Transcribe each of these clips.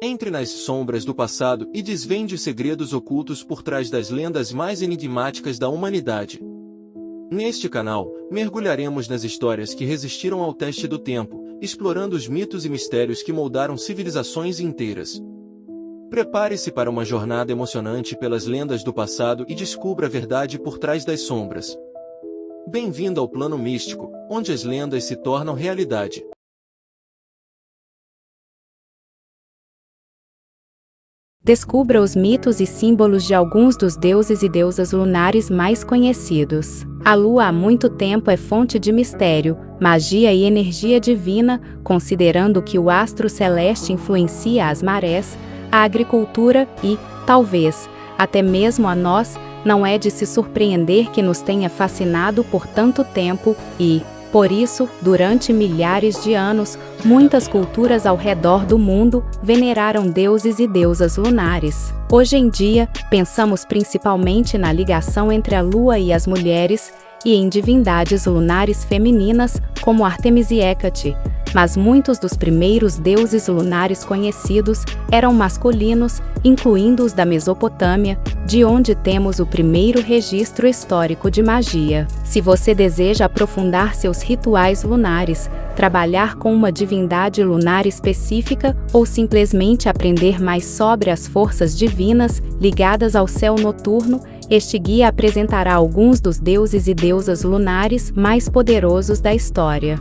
Entre nas sombras do passado e desvende os segredos ocultos por trás das lendas mais enigmáticas da humanidade. Neste canal, mergulharemos nas histórias que resistiram ao teste do tempo, explorando os mitos e mistérios que moldaram civilizações inteiras. Prepare-se para uma jornada emocionante pelas lendas do passado e descubra a verdade por trás das sombras. Bem-vindo ao plano místico, onde as lendas se tornam realidade. Descubra os mitos e símbolos de alguns dos deuses e deusas lunares mais conhecidos. A Lua há muito tempo é fonte de mistério, magia e energia divina, considerando que o astro celeste influencia as marés, a agricultura e, talvez, até mesmo a nós. Não é de se surpreender que nos tenha fascinado por tanto tempo e, por isso, durante milhares de anos, muitas culturas ao redor do mundo veneraram deuses e deusas lunares. Hoje em dia, pensamos principalmente na ligação entre a Lua e as mulheres e em divindades lunares femininas como Ártemis e Hécate, mas muitos dos primeiros deuses lunares conhecidos eram masculinos, incluindo os da Mesopotâmia, de onde temos o primeiro registro histórico de magia. Se você deseja aprofundar seus rituais lunares, trabalhar com uma divindade lunar específica ou simplesmente aprender mais sobre as forças divinas ligadas ao céu noturno, este guia apresentará alguns dos deuses e deusas lunares mais poderosos da história.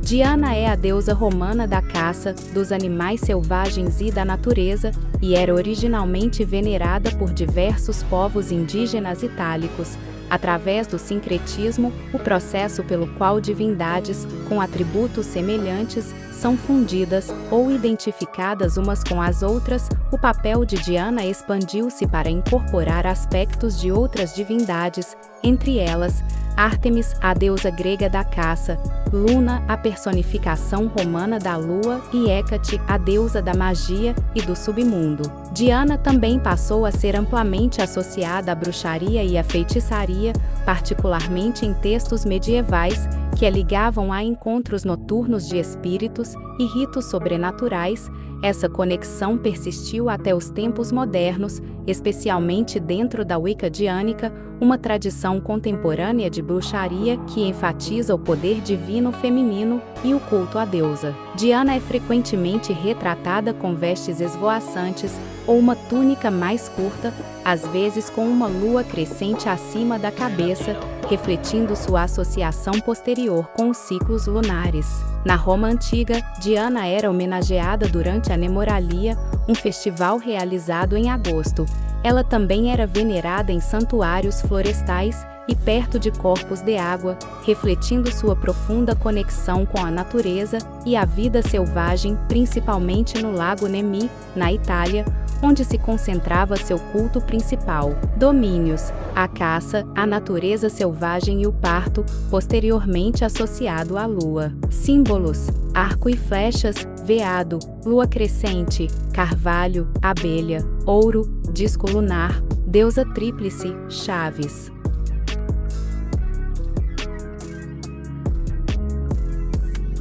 Diana é a deusa romana da caça, dos animais selvagens e da natureza, e era originalmente venerada por diversos povos indígenas itálicos. Através do sincretismo, o processo pelo qual divindades, com atributos semelhantes, são fundidas ou identificadas umas com as outras, o papel de Diana expandiu-se para incorporar aspectos de outras divindades, entre elas, Ártemis, a deusa grega da caça, Luna, a personificação romana da lua, e Hécate, a deusa da magia e do submundo. Diana também passou a ser amplamente associada à bruxaria e à feitiçaria, particularmente em textos medievais, que a ligavam a encontros noturnos de espíritos e ritos sobrenaturais. Essa conexão persistiu até os tempos modernos, especialmente dentro da Wicca diânica, uma tradição contemporânea de bruxaria que enfatiza o poder divino feminino e o culto à deusa. Diana é frequentemente retratada com vestes esvoaçantes ou uma túnica mais curta, às vezes com uma lua crescente acima da cabeça, refletindo sua associação posterior com os ciclos lunares. Na Roma antiga, Diana era homenageada durante a Nemoralia, um festival realizado em agosto. Ela também era venerada em santuários florestais e perto de corpos de água, refletindo sua profunda conexão com a natureza e a vida selvagem, principalmente no Lago Nemi, na Itália, onde se concentrava seu culto principal. Domínios: a caça, a natureza selvagem e o parto, posteriormente associado à lua. Símbolos: arco e flechas, veado, lua crescente, carvalho, abelha, ouro, disco lunar, deusa tríplice, chaves.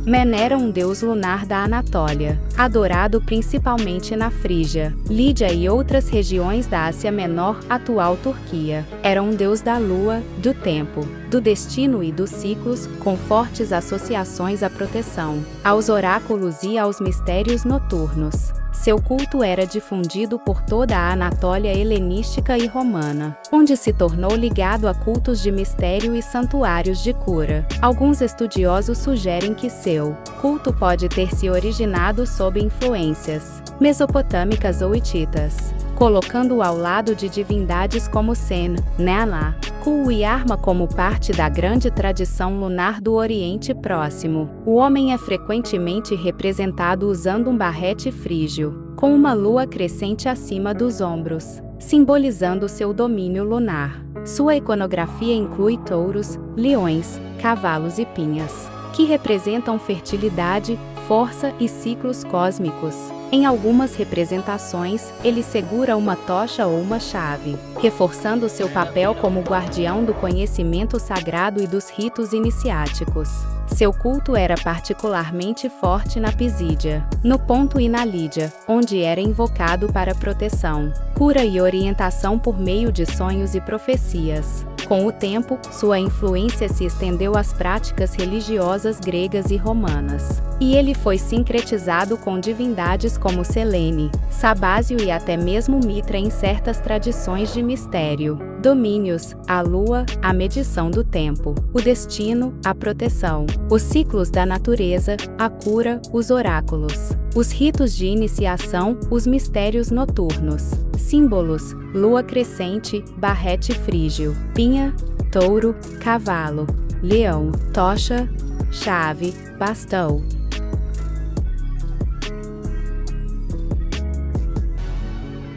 Men era um deus lunar da Anatólia, adorado principalmente na Frígia, Lídia e outras regiões da Ásia Menor, atual Turquia. Era um deus da lua, do tempo, do destino e dos ciclos, com fortes associações à proteção, aos oráculos e aos mistérios noturnos. Seu culto era difundido por toda a Anatólia helenística e romana, onde se tornou ligado a cultos de mistério e santuários de cura. Alguns estudiosos sugerem que seu culto pode ter se originado sob influências mesopotâmicas ou hititas, colocando-o ao lado de divindades como Sen, Nala, Ku e Arma como parte da grande tradição lunar do Oriente Próximo. O homem é frequentemente representado usando um barrete frígio, com uma lua crescente acima dos ombros, simbolizando seu domínio lunar. Sua iconografia inclui touros, leões, cavalos e pinhas, que representam fertilidade, força e ciclos cósmicos. Em algumas representações, ele segura uma tocha ou uma chave, reforçando seu papel como guardião do conhecimento sagrado e dos ritos iniciáticos. Seu culto era particularmente forte na Pisídia, no Ponto e na Lídia, onde era invocado para proteção, cura e orientação por meio de sonhos e profecias. Com o tempo, sua influência se estendeu às práticas religiosas gregas e romanas, e ele foi sincretizado com divindades como Selene, Sabásio e até mesmo Mitra em certas tradições de mistério. Domínios: a lua, a medição do tempo; o destino, a proteção; os ciclos da natureza, a cura, os oráculos; os ritos de iniciação, os mistérios noturnos. Símbolos: lua crescente, barrete frígio; pinha, touro, cavalo; leão, tocha, chave, bastão.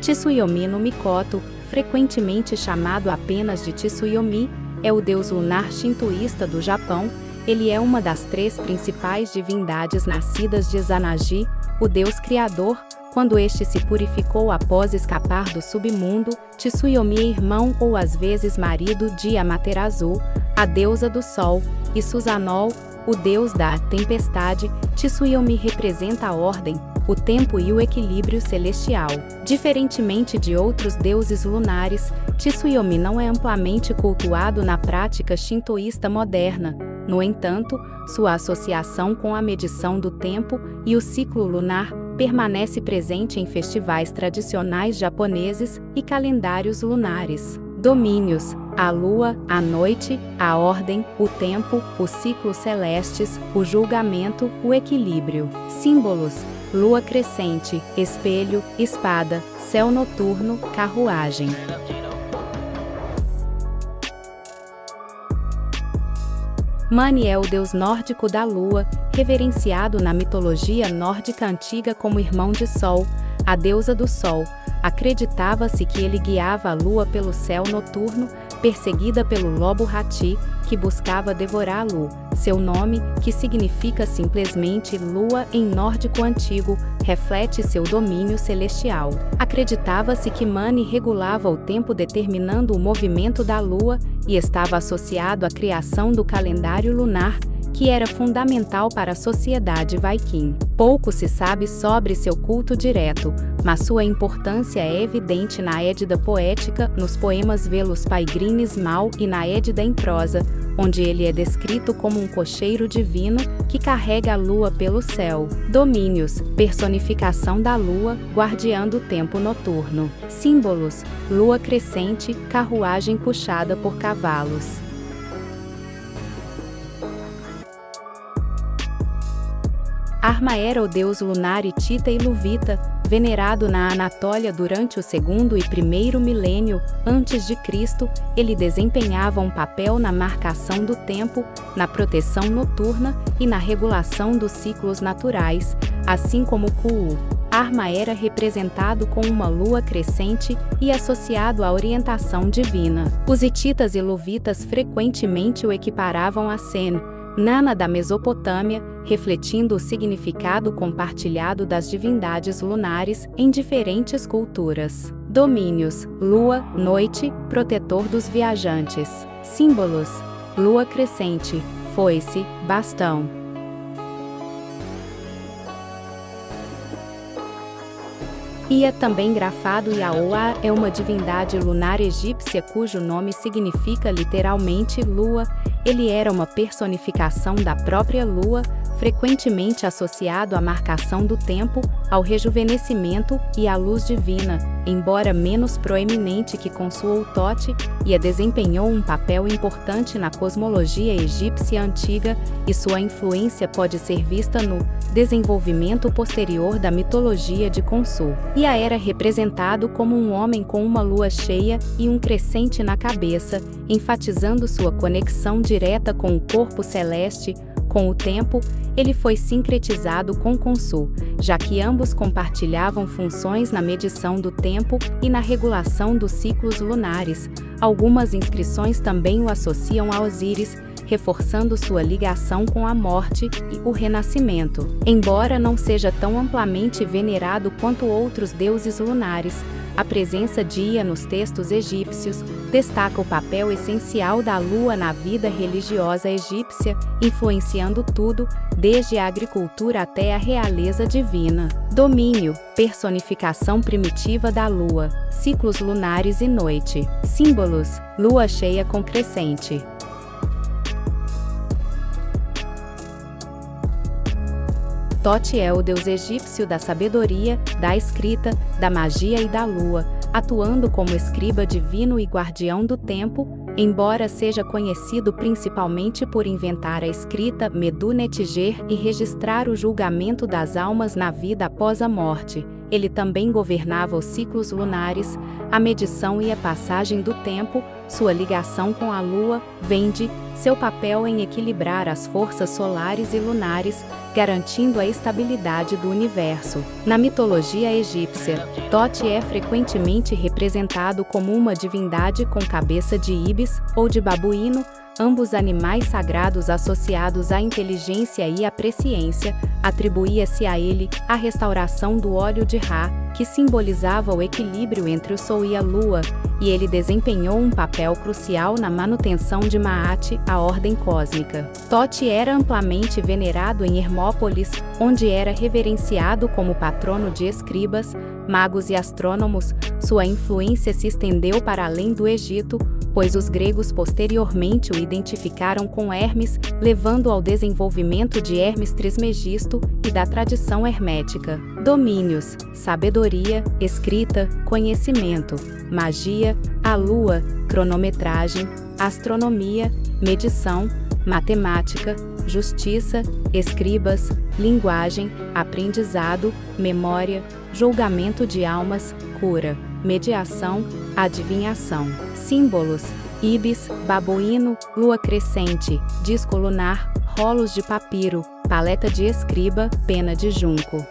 Tsuyomi no Mikoto, frequentemente chamado apenas de Tsuyomi, é o deus lunar shintoísta do Japão. Ele é uma das 3 principais divindades nascidas de Izanagi, o deus criador, quando este se purificou após escapar do submundo. Tsuyomi é irmão ou às vezes marido de Amaterasu, a deusa do sol, e Susanoo, o deus da tempestade. Tsuyomi representa a ordem, o tempo e o equilíbrio celestial. Diferentemente de outros deuses lunares, Tsuyomi não é amplamente cultuado na prática shintoísta moderna. No entanto, sua associação com a medição do tempo e o ciclo lunar permanece presente em festivais tradicionais japoneses e calendários lunares. Domínios: a lua, a noite, a ordem, o tempo, os ciclos celestes, o julgamento, o equilíbrio. Símbolos: lua crescente, espelho, espada, céu noturno, carruagem. Mani é o deus nórdico da lua, reverenciado na mitologia nórdica antiga como irmão de Sol, a deusa do sol. Acreditava-se que ele guiava a lua pelo céu noturno, perseguida pelo lobo Hati, que buscava devorá-lo. Seu nome, que significa simplesmente lua em nórdico antigo, reflete seu domínio celestial. Acreditava-se que Mani regulava o tempo determinando o movimento da lua e estava associado à criação do calendário lunar, que era fundamental para a sociedade Viking. Pouco se sabe sobre seu culto direto, mas sua importância é evidente na Édida poética, nos poemas Velos Paigrinis Mal e na Édida em prosa, onde ele é descrito como um cocheiro divino que carrega a lua pelo céu. Domínios: personificação da lua, guardiã do tempo noturno. Símbolos: lua crescente, carruagem puxada por cavalos. Arma era o deus lunar hitita e luvita, venerado na Anatólia durante o 2º e 1º milênio antes de Cristo. Ele desempenhava um papel na marcação do tempo, na proteção noturna e na regulação dos ciclos naturais, assim como Ku. Arma era representado com uma lua crescente e associado à orientação divina. Os hititas e luvitas frequentemente o equiparavam a Sen, Nana da Mesopotâmia, refletindo o significado compartilhado das divindades lunares em diferentes culturas. Domínios: lua, noite, protetor dos viajantes. Símbolos: lua crescente, foice, bastão. Ia também grafado Yaoa é uma divindade lunar egípcia cujo nome significa literalmente lua. Ele era uma personificação da própria lua, frequentemente associado à marcação do tempo, ao rejuvenescimento e à luz divina, embora menos proeminente que Consuotote, Ia desempenhou um papel importante na cosmologia egípcia antiga, e sua influência pode ser vista no desenvolvimento posterior da mitologia de Khonsu. Ia era representado como um homem com uma lua cheia e um crescente na cabeça, enfatizando sua conexão direta com o corpo celeste. Com o tempo, ele foi sincretizado com Khonsu, já que ambos compartilhavam funções na medição do tempo e na regulação dos ciclos lunares. Algumas inscrições também o associam a Osíris, reforçando sua ligação com a morte e o renascimento. Embora não seja tão amplamente venerado quanto outros deuses lunares, a presença de Ea nos textos egípcios destaca o papel essencial da lua na vida religiosa egípcia, influenciando tudo, desde a agricultura até a realeza divina. Domínio, personificação primitiva da lua, ciclos lunares e noite. Símbolos: lua cheia com crescente. Tote é o deus egípcio da sabedoria, da escrita, da magia e da lua, atuando como escriba divino e guardião do tempo, embora seja conhecido principalmente por inventar a escrita Medu-Neter e registrar o julgamento das almas na vida após a morte. Ele também governava os ciclos lunares, a medição e a passagem do tempo. Sua ligação com a lua vem de seu papel em equilibrar as forças solares e lunares, garantindo a estabilidade do universo. Na mitologia egípcia, Tote é frequentemente representado como uma divindade com cabeça de ibis ou de babuíno, ambos animais sagrados associados à inteligência e à presciência. Atribuía-se a ele a restauração do óleo de Ra, que simbolizava o equilíbrio entre o Sol e a Lua, e ele desempenhou um papel crucial na manutenção de Maat, a ordem cósmica. Tote era amplamente venerado em Hermópolis, onde era reverenciado como patrono de escribas, magos e astrônomos. Sua influência se estendeu para além do Egito, pois os gregos posteriormente o identificaram com Hermes, levando ao desenvolvimento de Hermes Trismegisto e da tradição hermética. Domínios: sabedoria, escrita, conhecimento, magia, a lua, cronometragem, astronomia, medição, matemática, justiça, escribas, linguagem, aprendizado, memória, julgamento de almas, cura, mediação, adivinhação. Símbolos: ibis, babuíno, lua crescente, disco lunar, rolos de papiro, paleta de escriba, pena de junco.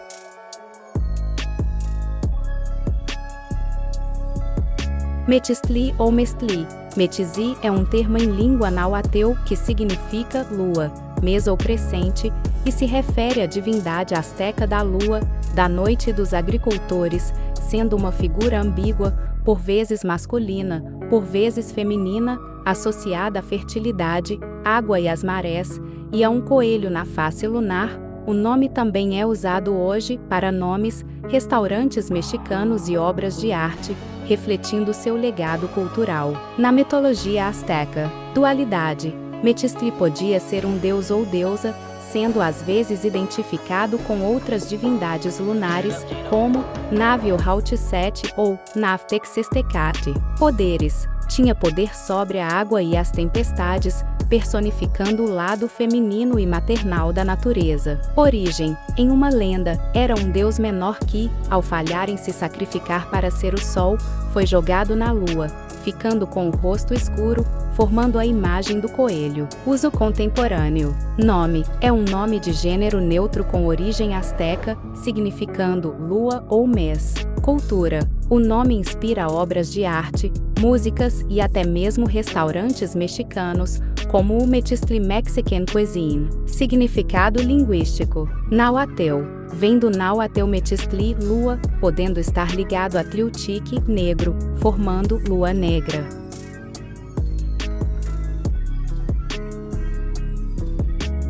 Metistli ou Mestli. Metizi é um termo em língua náhuatl que significa lua, mês ou crescente, e se refere à divindade asteca da lua, da noite e dos agricultores, sendo uma figura ambígua, por vezes masculina, por vezes feminina, associada à fertilidade, água e às marés, e a um coelho na face lunar. O nome também é usado hoje para nomes, restaurantes mexicanos e obras de arte, refletindo seu legado cultural. Na mitologia asteca, dualidade. Metistli podia ser um deus ou deusa, sendo às vezes identificado com outras divindades lunares, como Navi-o-Hatshepsut ou Naftexestecate. Poderes: tinha poder sobre a água e as tempestades, personificando o lado feminino e maternal da natureza. Origem: em uma lenda, era um deus menor que, ao falhar em se sacrificar para ser o sol, foi jogado na lua, ficando com o rosto escuro, formando a imagem do coelho. Uso contemporâneo. Nome: é um nome de gênero neutro com origem asteca, significando lua ou mês. Cultura: o nome inspira obras de arte, músicas e até mesmo restaurantes mexicanos, como o Metistli Mexican Cuisine. Significado linguístico: náhuatl. Vem do náhuatl Metistli, lua, podendo estar ligado a Tliutic, negro, formando lua negra.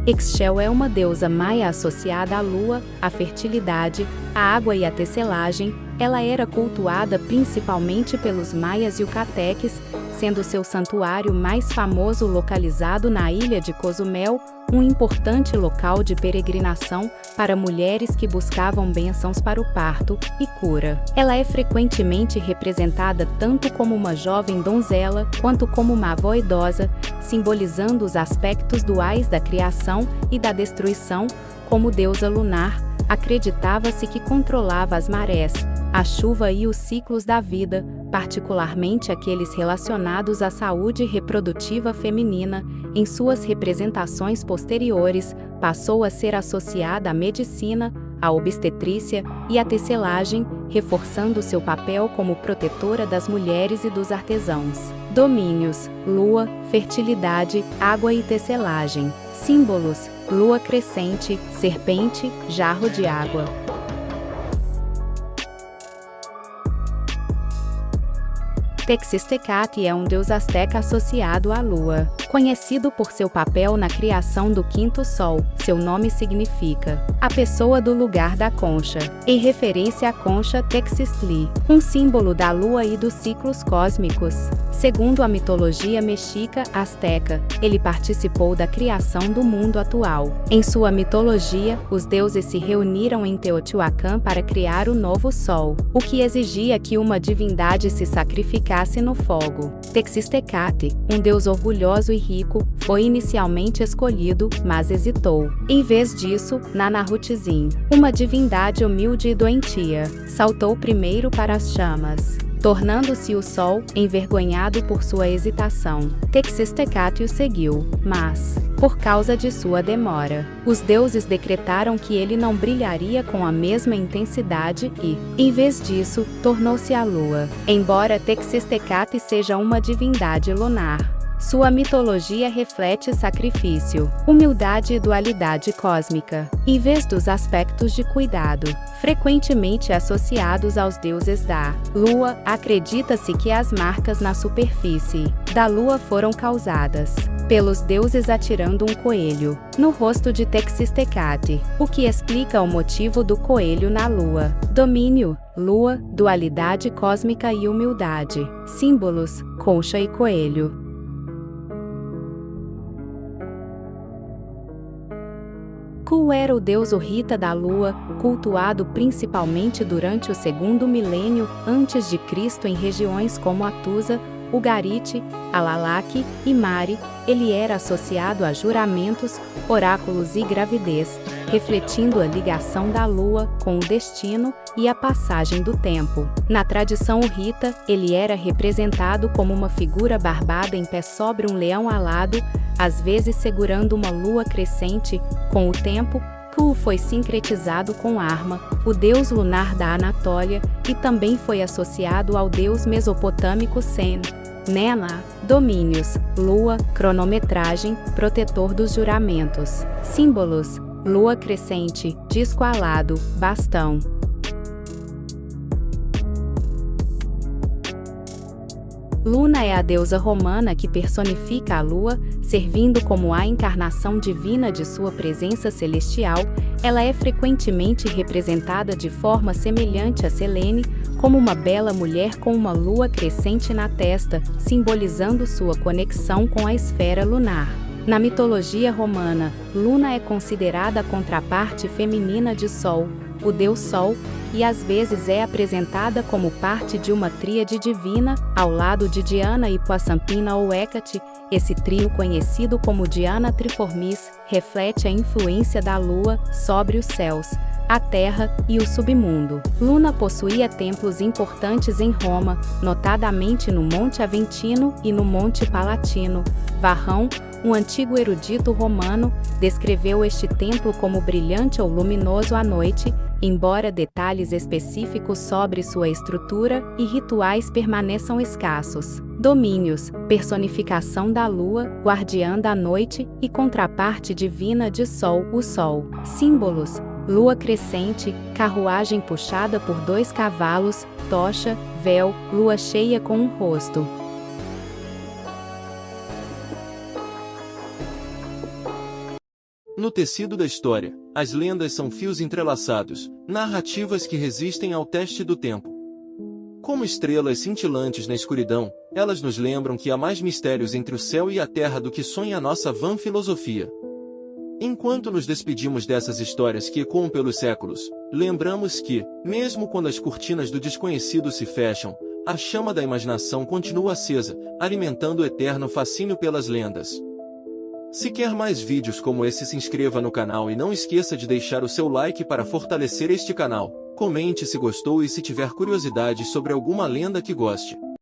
Ixchel é uma deusa maia associada à lua, à fertilidade, à água e à tecelagem. Ela era cultuada principalmente pelos maias yucateques, sendo seu santuário mais famoso localizado na ilha de Cozumel, um importante local de peregrinação para mulheres que buscavam bênçãos para o parto e cura. Ela é frequentemente representada tanto como uma jovem donzela quanto como uma avó idosa, simbolizando os aspectos duais da criação e da destruição. Como deusa lunar, acreditava-se que controlava as marés, a chuva e os ciclos da vida, particularmente aqueles relacionados à saúde reprodutiva feminina. Em suas representações posteriores, passou a ser associada à medicina, à obstetrícia e à tecelagem, reforçando seu papel como protetora das mulheres e dos artesãos. Domínios: lua, fertilidade, água e tecelagem. Símbolos: lua crescente, serpente, jarro de água. Texistecatl é um deus asteca associado à lua. Conhecido por seu papel na criação do quinto sol, seu nome significa a pessoa do lugar da concha, em referência à concha Texistli, um símbolo da lua e dos ciclos cósmicos. Segundo a mitologia mexica asteca, ele participou da criação do mundo atual. Em sua mitologia, os deuses se reuniram em Teotihuacan para criar o novo sol, o que exigia que uma divindade se sacrificasse no fogo. Texistecatl, um deus orgulhoso e rico, foi inicialmente escolhido, mas hesitou. Em vez disso, Nanahutzin, uma divindade humilde e doentia, saltou primeiro para as chamas, tornando-se o sol, envergonhado por sua hesitação. Texistecatl o seguiu, mas, por causa de sua demora, os deuses decretaram que ele não brilharia com a mesma intensidade e, em vez disso, tornou-se a lua. Embora Texistecatl seja uma divindade lunar, sua mitologia reflete sacrifício, humildade e dualidade cósmica, em vez dos aspectos de cuidado, frequentemente associados aos deuses da lua. Acredita-se que as marcas na superfície da lua foram causadas pelos deuses atirando um coelho no rosto de Texistecatl, o que explica o motivo do coelho na lua. Domínio: lua, dualidade cósmica e humildade. Símbolos: concha e coelho. Ku era o deus Urrita da lua, cultuado principalmente durante o segundo milênio antes de Cristo em regiões como Atusa, Ugarit, Alalak e Mari. Ele era associado a juramentos, oráculos e gravidez, refletindo a ligação da lua com o destino e a passagem do tempo. Na tradição Urrita, ele era representado como uma figura barbada em pé sobre um leão alado, às vezes segurando uma lua crescente. Com o tempo, Ku foi sincretizado com Arma, o deus lunar da Anatólia, e também foi associado ao deus mesopotâmico Sen. Nena. Domínios: lua, cronometragem, protetor dos juramentos. Símbolos: lua crescente, disco alado, bastão. Luna é a deusa romana que personifica a lua, servindo como a encarnação divina de sua presença celestial. Ela é frequentemente representada de forma semelhante a Selene, como uma bela mulher com uma lua crescente na testa, simbolizando sua conexão com a esfera lunar. Na mitologia romana, Luna é considerada a contraparte feminina de Sol, o deus Sol, e às vezes é apresentada como parte de uma tríade divina, ao lado de Diana, Hipoasampina ou Hecate. Esse trio, conhecido como Diana Triformis, reflete a influência da lua sobre os céus, a terra e o submundo. Luna possuía templos importantes em Roma, notadamente no Monte Aventino e no Monte Palatino. Varrão, um antigo erudito romano, descreveu este templo como brilhante ou luminoso à noite, embora detalhes específicos sobre sua estrutura e rituais permaneçam escassos. Domínios: personificação da lua, guardiã da noite e contraparte divina de Sol, o Sol. Símbolos: lua crescente, carruagem puxada por 2 cavalos, tocha, véu, lua cheia com um rosto. No tecido da história, as lendas são fios entrelaçados, narrativas que resistem ao teste do tempo. Como estrelas cintilantes na escuridão, elas nos lembram que há mais mistérios entre o céu e a terra do que sonha a nossa vã filosofia. Enquanto nos despedimos dessas histórias que ecoam pelos séculos, lembramos que, mesmo quando as cortinas do desconhecido se fecham, a chama da imaginação continua acesa, alimentando o eterno fascínio pelas lendas. Se quer mais vídeos como esse, se inscreva no canal e não esqueça de deixar o seu like para fortalecer este canal. Comente se gostou e se tiver curiosidade sobre alguma lenda que goste.